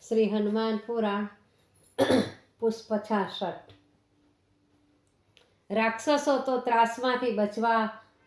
શ્રી હનુમાન પુરાણ પુષ્પ 66। રાક્ષસો તો ત્રાસમાંથી બચવા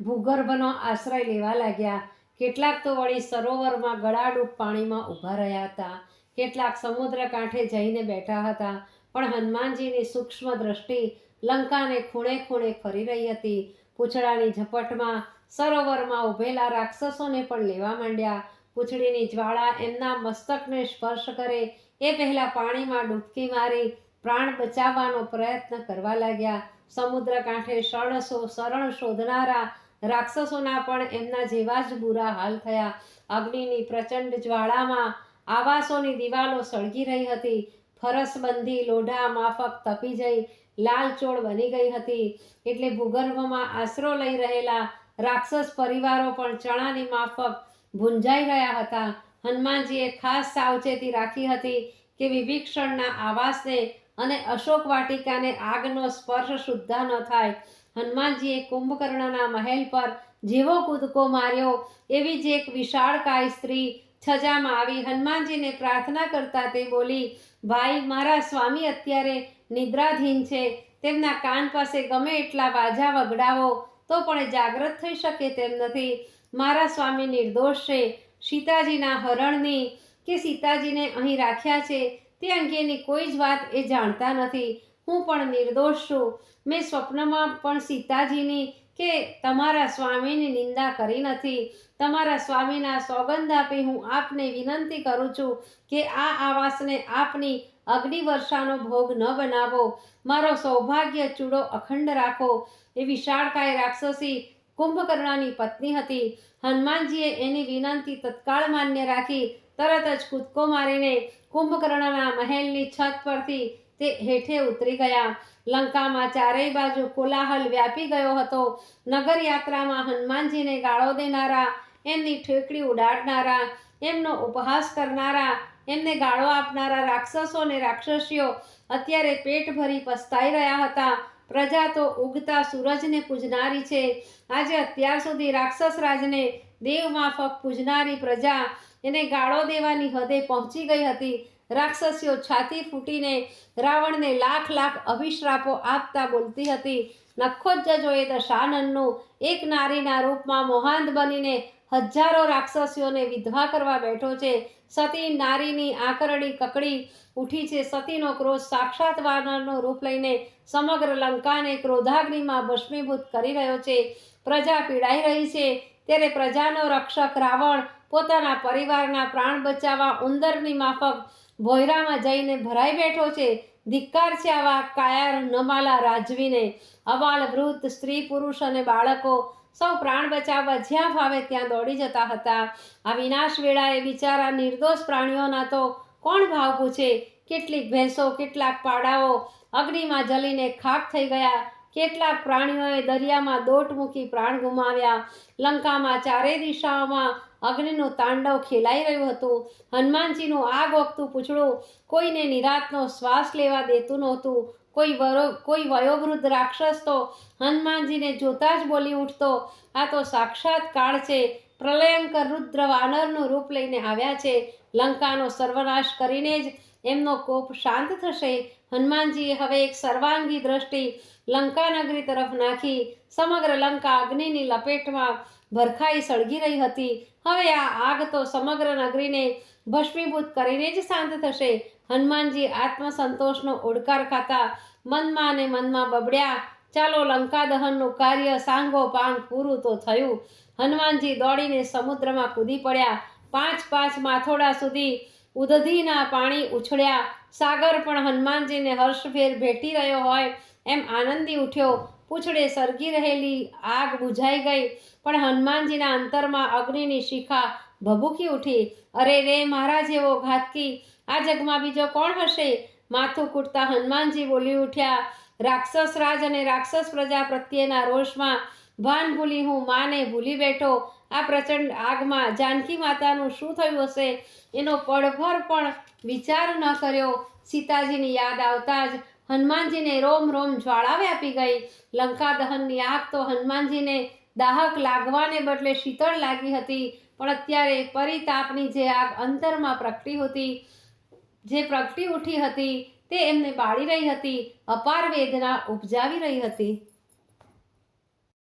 ભૂગર્ભનો આશ્રય લેવા લાગ્યા। કેટલાક તો વળી સરોવરમાં ગળાડૂબ પાણીમાં ઊભા રહ્યા હતા, કેટલાક સમુદ્ર કાંઠે જઈને બેઠા હતા। પણ હનુમાનજીની સૂક્ષ્મ દ્રષ્ટિ લંકાને ખૂણે ખૂણે ફરી રહી હતી। પૂંછડાની ઝપટમાં સરોવરમાં ઊભેલા રાક્ષસોને પણ લેવા માંડ્યા। પૂંછડીની જ્વાળા એમના મસ્તકને સ્પર્શ કરે એ પહેલાં પાણીમાં ડૂબકી મારી પ્રાણ બચાવવાનો પ્રયત્ન કરવા લાગ્યા। સમુદ્ર કાંઠે શરણ શોધનારા રાક્ષસોના પણ એમના જેવા જ બુરા હાલ થયા। અગ્નિની પ્રચંડ જ્વાળામાં આવાસોની દિવાલો સળગી રહી હતી। ફરસબંધી લોઢા માફક તપી જઈ લાલચોળ બની ગઈ હતી, એટલે ભૂગર્ભમાં આશરો લઈ રહેલા રાક્ષસ પરિવારો પણ ચણાની માફક ભૂંજાઈ રહ્યા હતા। હનુમાનજીએ ખાસ સાવચેતી રાખી હતી કે વિભીષણના આવાસને અને અશોક વાટિકાને આગનો સ્પર્શ સુદ્ધા ન થાય। હનુમાનજીએ કુંભકર્ણના મહેલ પર જેવો કૂદકો માર્યો એવી જ એક વિશાળકાય સ્ત્રી છજામાં આવી હનુમાનજીને પ્રાર્થના કરતા તે બોલી, ભાઈ, મારા સ્વામી અત્યારે નિદ્રાધીન છે, તેમના કાન પાસે ગમે એટલા વાજા વગડાવો તો પણ જાગૃત થઈ શકે તેમ નથી। મારા સ્વામી નિર્દોષ છે, સીતાજીના હરણની કે સીતાજીને અહીં રાખ્યા છે તે અંગેની કોઈ જ વાત એ જાણતા નથી। હું પણ નિર્દોષ છું। મેં સ્વપ્નમાં પણ સીતાજીની કે તમારા સ્વામીની નિંદા કરી નથી। તમારા સ્વામીના સોગંદ આપી હું આપને વિનંતી કરું છું કે આ આવાસને આપની અગ્નિવર્ષાનો ભોગ ન બનાવો, મારો સૌભાગ્ય ચૂડો અખંડ રાખો। એ વિશાળકાય રાક્ષસી કુંભકર્ણની પત્ની હતી। હનુમાનજીએ એની વિનંતી તત્કાળ માન્ય રાખી તરત જ કૂદકો મારીને કુંભકર્ણના મહેલની છત પરથી તે હેઠે ઉતરી ગયા। લંકામાં ચારેય બાજુ કોલાહલ વ્યાપી ગયો હતો। નગર યાત્રામાં હનુમાનજીને ગાળો દેનારા, એમની ઠેકડી ઉડાડનારા, એમનો ઉપહાસ કરનારા, એમને ગાળો આપનારા રાક્ષસો ને રાક્ષસીઓ અત્યારે પેટ ભરી પસ્તાઈ રહ્યા હતા। પ્રજા તો ઉગતા સૂરજને પૂજનારી છે। આજે અત્યાર સુધી રાક્ષસ રાજને દેવ માફક પૂજનારી પ્રજા એને ગાળો દેવાની હદે પહોંચી ગઈ હતી। રાક્ષસીઓ છાતી ફૂટીને રાવણને લાખ લાખ અભિશ્રાપો આપતા બોલતી હતી, નખો જ જજો, એ દશાનનનું એક નારીના રૂપમાં મોહાંધ બનીને હજારો રાક્ષસીઓને વિધવા કરવા બેઠો છે। સતી નારીની આંકરડી કકડી ઉઠી છે। સતીનો ક્રોધ સાક્ષાત વાનરનું રૂપ લઈને સમગ્ર લંકાને ક્રોધાગ્નિમાં ભસ્મીભૂત કરી રહ્યો છે। પ્રજા પીડાઈ રહી છે, ત્યારે પ્રજાનો રક્ષક રાવણ પોતાના પરિવારના પ્રાણ બચાવવા ઉંદરની માફક ભોયરામાં જઈને ભરાઈ બેઠો છે। ધિક્કાર છે આવા કાયર નમાલા રાજવીને। અબાલ વૃદ્ધ, સ્ત્રી પુરુષ અને બાળકો સૌ પ્રાણ બચાવવા જ્યાં ફાવે ત્યાં દોડી જતા હતા। આ વિનાશ વેળાએ બિચારા નિર્દોષ પ્રાણીઓના તો કોણ ભાવ પૂછે? કેટલીક ભેંસો, કેટલાક પાડાઓ અગ્નિમાં જલીને ખાખ થઈ ગયા। કેટલાક પ્રાણીઓએ દરિયામાં દોટ મૂકી પ્રાણ ગુમાવ્યા। લંકામાં ચારે દિશાઓમાં અગ્નિનું તાંડવ ખેલાઈ રહ્યું હતું। હનુમાનજીનું આગ ઓગતું પૂંછડું કોઈને નિરાતનો શ્વાસ લેવા દેતું નહોતું। કોઈ વયોવૃદ્ધ રાક્ષસ તો હનુમાનજીને જોતા જ બોલી ઉઠતો, આ તો સાક્ષાત કાળ છે, પ્રલયંકર રુદ્ર વાનરનું રૂપ લઈને આવ્યા છે। લંકાનો સર્વનાશ કરીને જ એમનો કોપ શાંત થશે। હનુમાનજીએ હવે એક સર્વાંગી દ્રષ્ટિ લંકાનગરી તરફ નાખી। સમગ્ર લંકા અગ્નિની લપેટમાં ભરખાઈ સળગી રહી હતી। હવે આ આગ તો સમગ્ર નગરીને ભસ્મીભૂત કરીને જ શાંત થશે। હનુમાનજી આત્મસંતોષનો ઓડકાર ખાતા મનમાં ને મનમાં બબડ્યા, ચાલો લંકા દહનનું કાર્ય સાંગોપાંગ પૂરું તો થયું। હનુમાનજી દોડીને સમુદ્રમાં કૂદી પડ્યા। 5 માથોડા સુધી ઉદધીના પાણી ઉછળ્યા। સાગર પણ હનુમાનજીને હર્ષભેર ભેટી રહ્યો હોય એમ આનંદી ઉઠ્યો। પૂંછડે સળગી રહેલી આગ બુઝાઈ ગઈ, પણ હનુમાનજીના અંતરમાં અગ્નિની શિખા ભભૂકી ઉઠી। અરે રે, મારા જેવો ઘાતકી આ જગમાં બીજો કોણ હશે? માથું કૂટતા હનુમાનજી બોલી ઉઠ્યા, રાક્ષસ રાજ અને રાક્ષસ પ્રજા પ્રત્યેના રોષમાં ભાન ભૂલી હું માને ભૂલી બેઠો। આ પ્રચંડ આગમાં જાનકી માતાનું શું થયું હશે એનો પળભર પણ વિચાર ન કર્યો। સીતાજીની યાદ આવતા જ હનુમાનજીને રોમ રોમ જ્વાળા વ્યાપી ગઈ। લંકા દહનની આગ તો હનુમાનજીને દાહક લાગવાને બદલે શીતળ લાગી હતી, પણ અત્યારે પરિતાપની જે આગ અંતરમાં પ્રગટી હતી, જે પ્રગટી ઉઠી હતી તે એમને બાળી રહી હતી, અપાર વેદના ઉપજાવી રહી હતી.